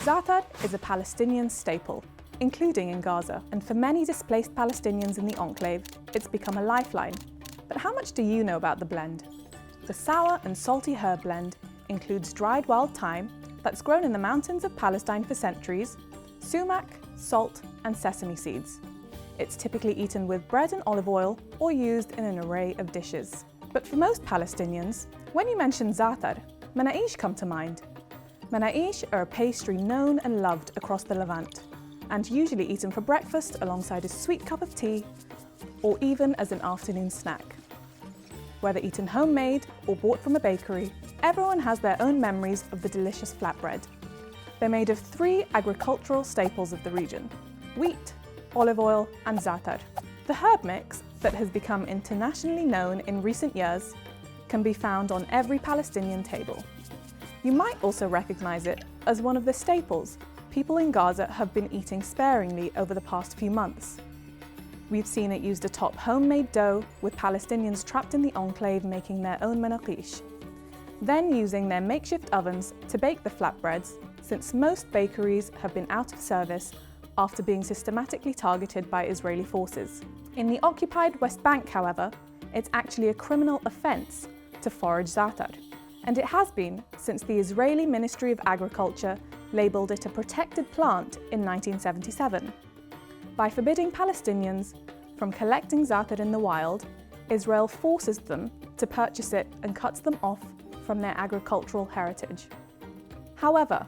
Zatar is a Palestinian staple, including in Gaza, and for many displaced Palestinians in the enclave, it's become a lifeline. But how much do you know about the blend? The sour and salty herb blend includes dried wild thyme that's grown in the mountains of Palestine for centuries, sumac, salt, and sesame seeds. It's typically eaten with bread and olive oil or used in an array of dishes. But for most Palestinians, when you mention Za'atar, Manakeesh come to mind. Manakish are a pastry known and loved across the Levant, and usually eaten for breakfast alongside a sweet cup of tea, or even as an afternoon snack. Whether eaten homemade or bought from a bakery, everyone has their own memories of the delicious flatbread. They're made of 3 agricultural staples of the region: wheat, olive oil, and Zatar. The herb mix, that has become internationally known in recent years, can be found on every Palestinian table. You might also recognize it as one of the staples people in Gaza have been eating sparingly over the past few months. We've seen it used atop homemade dough, with Palestinians trapped in the enclave making their own Manakish, then using their makeshift ovens to bake the flatbreads, since most bakeries have been out of service after being systematically targeted by Israeli forces. In the occupied West Bank, however, it's actually a criminal offence to forage Zatar, and it has been since the Israeli Ministry of Agriculture labelled it a protected plant in 1977. By forbidding Palestinians from collecting Zatar in the wild, Israel forces them to purchase it and cuts them off from their agricultural heritage. However,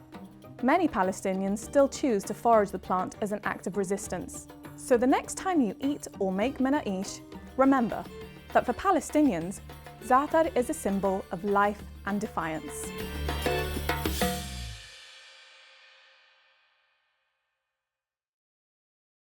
many Palestinians still choose to forage the plant as an act of resistance. So the next time you eat or make Manakish, remember that for Palestinians, Zatar is a symbol of life and defiance.